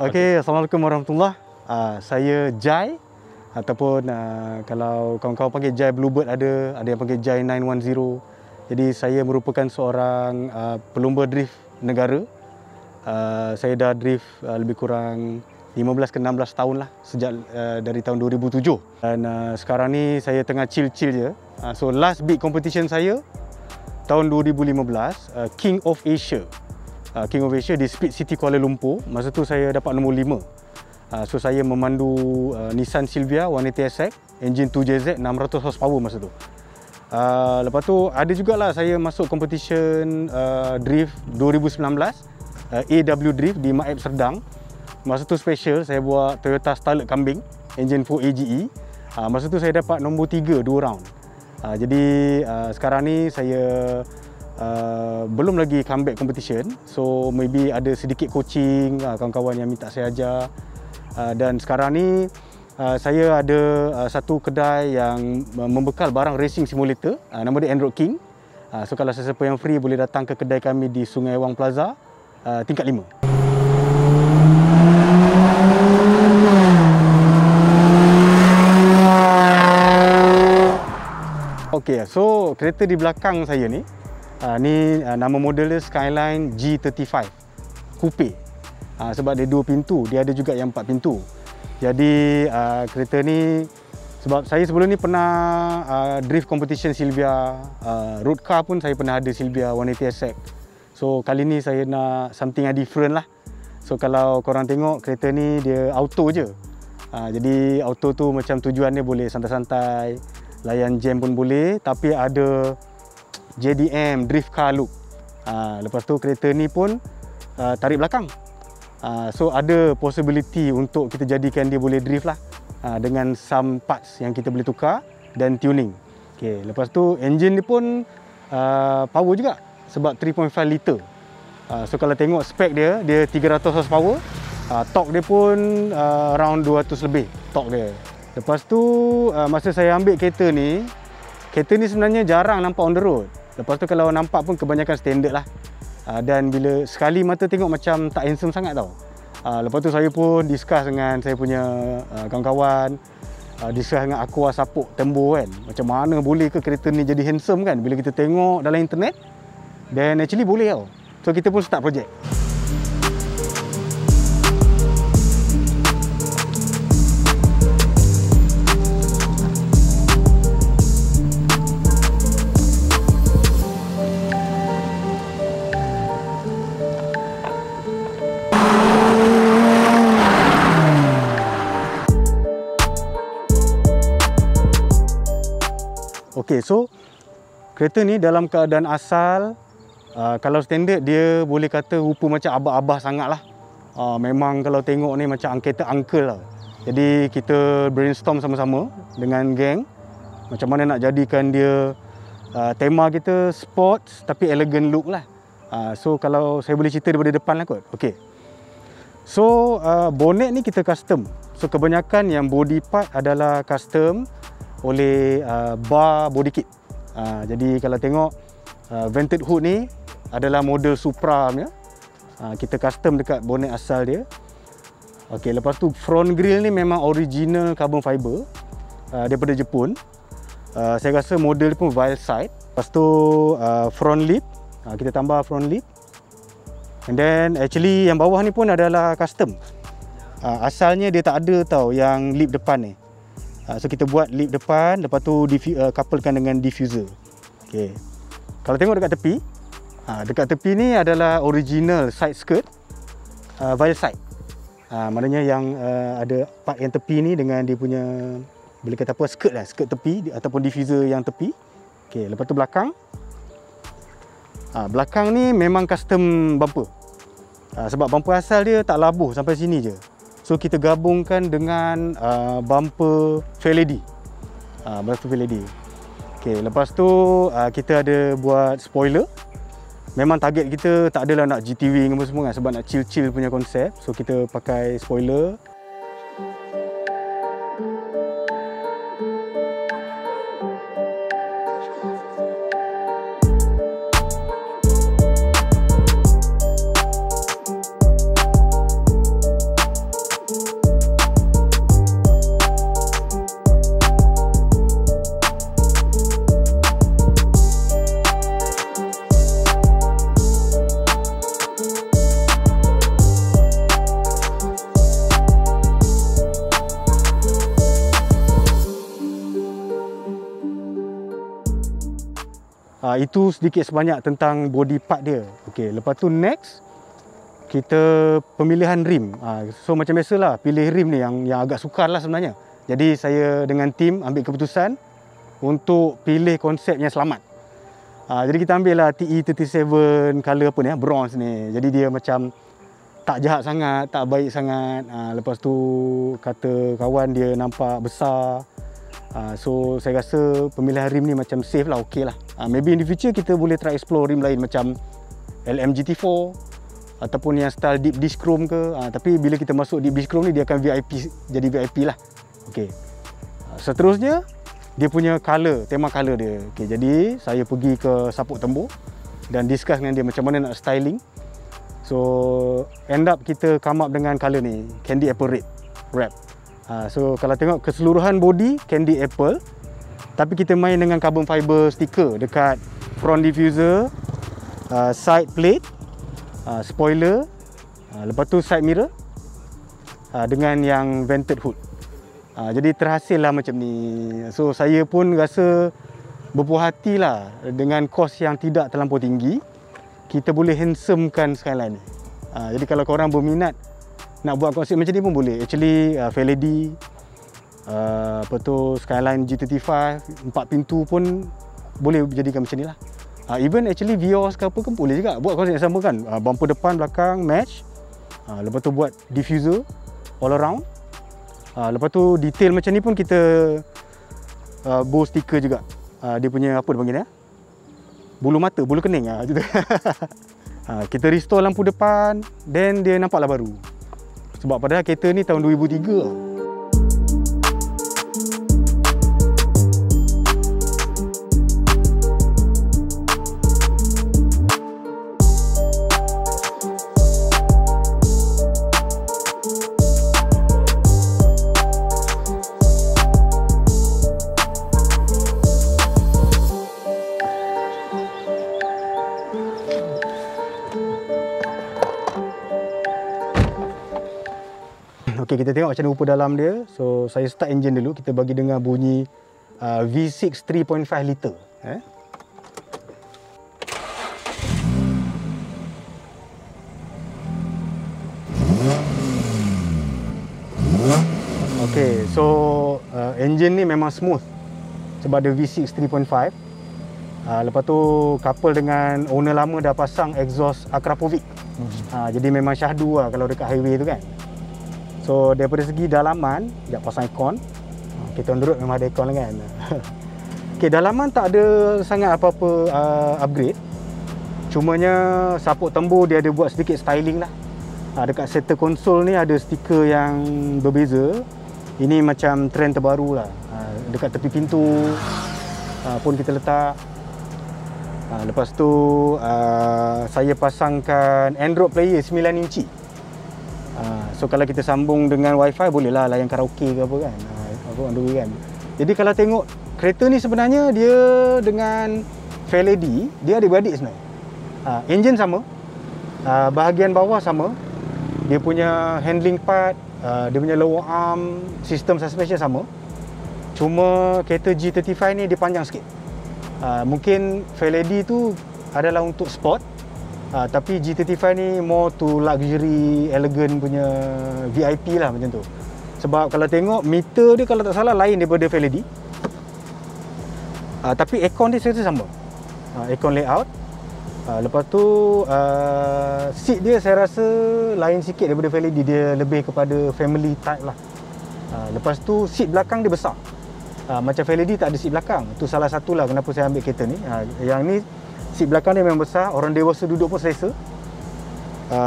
Okey, Assalamualaikum warahmatullahi. Saya Jai ataupun kalau kawan-kawan panggil Jai Bluebird, ada yang panggil Jai 910. Jadi saya merupakan seorang pelumba drift negara. Saya dah drift lebih kurang 15 ke 16 tahun lah sejak dari tahun 2007. Dan sekarang ni saya tengah chill-chill je. So last big competition saya tahun 2015, King of Asia. King of Asia di Speed City Kuala Lumpur. Masa tu saya dapat nombor 5. So saya memandu Nissan Silvia 180 SX, engine 2JZ 600 horsepower masa tu. Lepas tu ada jugalah saya masuk competition drift 2019, AW Drift di Maib Serdang. Masa tu special, saya buat Toyota Starlet Kambing, engine 4 AGE. Masa tu saya dapat nombor 3 2 round. Jadi sekarang ni saya belum lagi comeback competition, so maybe ada sedikit coaching, kawan-kawan yang minta saya ajar. Dan sekarang ni saya ada satu kedai yang membekal barang racing simulator, nama dia Android King. So kalau sesiapa yang free boleh datang ke kedai kami di Sungai Wang Plaza, tingkat 5. Okey, so kereta di belakang saya ni, ni nama model dia Skyline G35 Coupe. Sebab dia 2 pintu, dia ada juga yang 4 pintu. Jadi kereta ni, sebab saya sebelum ni pernah drift competition Silvia, road car pun saya pernah ada Silvia 180 SX. So kali ni saya nak something yang different lah. So kalau korang tengok kereta ni dia auto je. Jadi auto tu macam tujuan dia boleh santai-santai, layan jam pun boleh, tapi ada JDM drift car look. Lepas tu kereta ni pun tarik belakang. So ada possibility untuk kita jadikan dia boleh drift lah, dengan some parts yang kita boleh tukar dan tuning. Okay, lepas tu engine ni pun power juga sebab 3.5 liter. So kalau tengok spek dia 300 horsepower. Torque dia pun around 200 lebih torque dia. Lepas tu masa saya ambil kereta ni sebenarnya jarang nampak on the road. Lepas tu kalau nampak pun kebanyakan standard lah. Dan bila sekali mata tengok macam tak handsome sangat tau. Lepas tu saya pun discuss dengan saya punya kawan-kawan, discuss dengan Aqua Sapuk Tembo kan. Macam mana boleh ke kereta ni jadi handsome kan. Bila kita tengok dalam internet, dan actually boleh tau. So kita pun start projek. Okey, so kereta ni dalam keadaan asal, kalau standard dia boleh kata rupa macam abah-abah sangat lah. Memang kalau tengok ni macam kereta uncle lah. Jadi kita brainstorm sama-sama dengan geng macam mana nak jadikan dia tema kita sports tapi elegant look lah. So kalau saya boleh cerita daripada depan lah kot. Okey. So bonnet ni kita custom. So kebanyakan yang body part adalah custom oleh bar body kit. Jadi kalau tengok vented hood ni adalah model Supra punya. Kita custom dekat bonnet asal dia. Okey, lepas tu front grille ni memang original carbon fiber daripada Jepun. Saya rasa model dia pun wild side. Lepas tu front lip, kita tambah front lip. And then actually yang bawah ni pun adalah custom. Asalnya dia tak ada tau yang lip depan ni. So kita buat lip depan, lepas tu couplekan dengan diffuser. Okay. Kalau tengok dekat tepi ni adalah original side skirt vial side. Maknanya yang ada part yang tepi ni dengan dia punya, boleh kata apa, skirt lah, skirt tepi ataupun diffuser yang tepi. Okay, lepas tu belakang. Belakang ni memang custom bumper. Sebab bumper asal dia tak labuh sampai sini je. So kita gabungkan dengan bumper Fairlady. Bumper Fairlady. Okay, lepas tu kita ada buat spoiler. Memang target kita tak adalah nak GT wing apa semua kan, sebab nak chill-chill punya konsep. So kita pakai spoiler. Itu sedikit sebanyak tentang body part dia. Okey, lepas tu next kita pemilihan rim. So macam biasalah, pilih rim ni yang agak sukar lah sebenarnya. Jadi saya dengan tim ambil keputusan untuk pilih konsep yang selamat. Jadi kita ambil lah TE37 color apa ni, bronze ni. Jadi dia macam tak jahat sangat, tak baik sangat. Lepas tu kata kawan dia nampak besar. So saya rasa pemilihan rim ni macam safe lah, okey lah. Maybe in the future kita boleh try explore rim lain macam LMGT4 ataupun yang style deep dish chrome ke. Tapi bila kita masuk deep dish chrome ni dia akan VIP, jadi VIP lah. Okey. Seterusnya dia punya color, tema color dia. Okey, jadi saya pergi ke Sapuk Tembur dan discuss dengan dia macam mana nak styling. So end up kita come up dengan color ni, Candy Apple Red wrap. So kalau tengok keseluruhan body Candy Apple, tapi kita main dengan carbon fiber sticker dekat front diffuser, side plate, spoiler, lepas tu side mirror dengan yang vented hood. Jadi terhasil lah macam ni. So saya pun rasa berpuas hati lah dengan kos yang tidak terlampau tinggi. Kita boleh handsomekan Skyline ni. Jadi kalau korang berminat nak buat konsep macam ni pun boleh. Actually Fairlady, apa tu, Skyline G35 4 pintu pun boleh jadikan macam ni lah. Even actually Vios ke apa ke boleh juga buat konsep yang sama kan. Bumper depan belakang match. Lepas tu buat diffuser all around. Lepas tu detail macam ni pun kita bow sticker juga. Dia punya apa dia panggil ni, bulu mata, bulu kening gitu. Kita restore lampu depan, then dia nampaklah baru. Sebab padahal kereta ni tahun 2003 Okey, kita tengok macam mana rupa dalam dia. So saya start engine dulu, kita bagi dengar bunyi V6 3.5 liter. Okey, so engine ni memang smooth sebab ada V6 3.5. Lepas tu couple dengan owner lama dah pasang exhaust Akrapovic. Jadi memang syahdu lah kalau dekat highway tu kan. So daripada segi dalaman, sekejap pasang aircon. Kita on the road memang ada aircon kan. Okay, dalaman tak ada sangat apa-apa upgrade. Cumanya Sapuk Tembur dia ada buat sedikit styling lah. Dekat center console ni ada stiker yang berbeza. Ini macam trend terbaru lah. Dekat tepi pintu pun kita letak. Lepas tu saya pasangkan Android player 9 inci. So kalau kita sambung dengan wifi bolehlah layan karaoke ke apa kan, apa on the way kan. Jadi kalau tengok kereta ni sebenarnya dia dengan Fairlady dia adik-beradik sebenarnya. Engine sama, Bahagian bawah sama. Dia punya handling part, dia punya lower arm, sistem suspension sama. Cuma kereta G35 ni dia panjang sikit. Mungkin Fairlady tu adalah untuk sport, tapi G35 ni more to luxury, elegant punya VIP lah macam tu. Sebab kalau tengok meter dia kalau tak salah lain daripada Fairlady. Tapi aircon dia serta sama. Aircon layout. Lepas tu seat dia saya rasa lain sikit daripada Fairlady, dia lebih kepada family type lah. Lepas tu seat belakang dia besar. Macam Fairlady tak ada seat belakang. Tu salah satulah kenapa saya ambil kereta ni. Yang ni seat belakang dia memang besar, orang dewasa duduk pun selesa.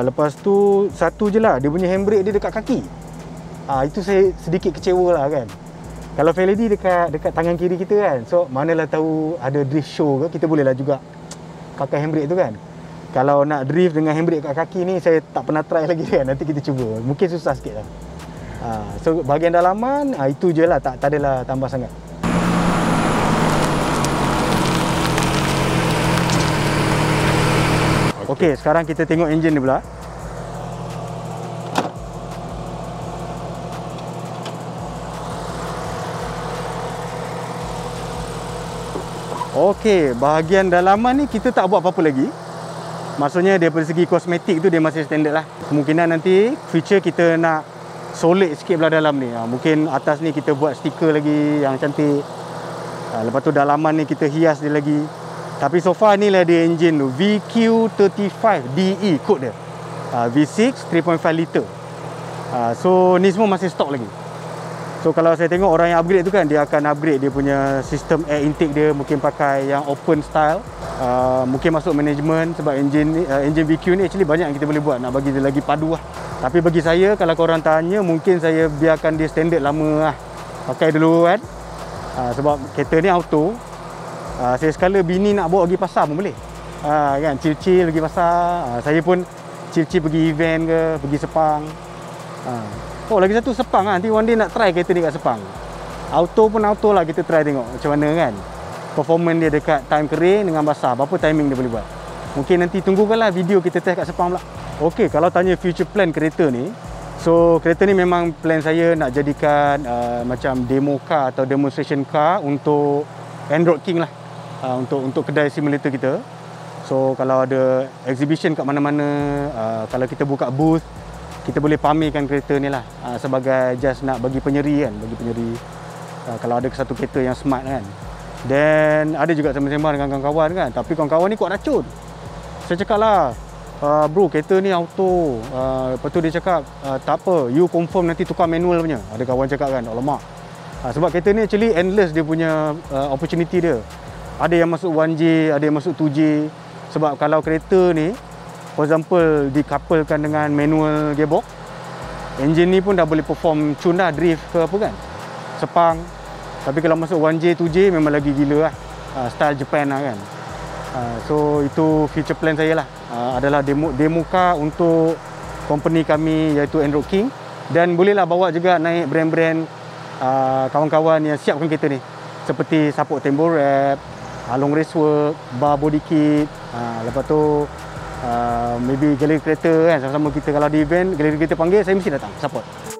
Lepas tu satu je lah, dia punya handbrake dia dekat kaki. Itu saya sedikit kecewa lah kan. Kalau Fairlady dekat tangan kiri kita kan, so manalah tahu ada drift show ke, kita bolehlah juga pakai handbrake tu kan. Kalau nak drift dengan handbrake kat kaki ni saya tak pernah try lagi kan, nanti kita cuba. Mungkin susah sikit lah. So bahagian dalaman itu je lah, tak adalah tambah sangat. Okey, sekarang kita tengok enjin ni pula. Okey, bahagian dalaman ni kita tak buat apa-apa lagi. Maksudnya daripada segi kosmetik tu dia masih standard lah. Kemungkinan nanti future kita nak solid sikit belah dalam ni. Mungkin atas ni kita buat stiker lagi yang cantik. Lepas tu dalaman ni kita hias dia lagi. Tapi so far ni lah dia enjin tu, VQ35DE kod dia. V6 3.5 liter. So ni semua masih stok lagi. So kalau saya tengok orang yang upgrade tu kan, dia akan upgrade dia punya sistem air intake dia, mungkin pakai yang open style. Mungkin masuk management, sebab engine VQ ni actually banyak yang kita boleh buat nak bagi dia lagi padu lah. Tapi bagi saya, kalau korang tanya, mungkin saya biarkan dia standard lama lah, pakai dulu kan. Sebab kereta ni auto, saya sekala bini nak bawa pergi pasar pun boleh, kan, chill-chill pergi pasar. Saya pun chill-chill pergi event ke, pergi Sepang. Oh, lagi satu Sepang lah. Nanti one day nak try kereta ni kat Sepang. Auto pun auto lah, kita try tengok macam mana kan performance dia dekat time kering dengan basah, berapa timing dia boleh buat. Mungkin nanti tunggukanlah video kita test kat Sepang pula. Okey, kalau tanya future plan kereta ni, so kereta ni memang plan saya nak jadikan macam demo car atau demonstration car untuk Android King lah, untuk kedai simulator kita. So kalau ada exhibition kat mana-mana, kalau kita buka booth, kita boleh pamerkan kereta ni lah, sebagai just nak bagi penyeri kan, kalau ada satu kereta yang smart kan. Dan ada juga sembang-sembang dengan kawan-kawan kan, tapi kawan-kawan ni kuat racun. Saya cakap lah, bro kereta ni auto. Lepas tu dia cakap, tak apa, you confirm nanti tukar manual punya. Ada kawan cakap kan, alamak. Sebab kereta ni actually endless dia punya opportunity dia. Ada yang masuk 1J, ada yang masuk 2J. Sebab kalau kereta ni for example dikouplekan dengan manual gearbox, engine ni pun dah boleh perform tune dah, drift ke apa kan, Sepang. Tapi kalau masuk 1J, 2J memang lagi gila lah, style Japan lah kan. So itu future plan saya lah, adalah demo car untuk company kami iaitu Android King. Dan bolehlah bawa juga naik brand-brand kawan-kawan yang siapkan kereta ni, seperti support tembo wrap, long racework, bar body kit, lepas tu maybe galeri kereta kan, sama-sama kita kalau di event galeri kereta panggil, saya mesti datang support.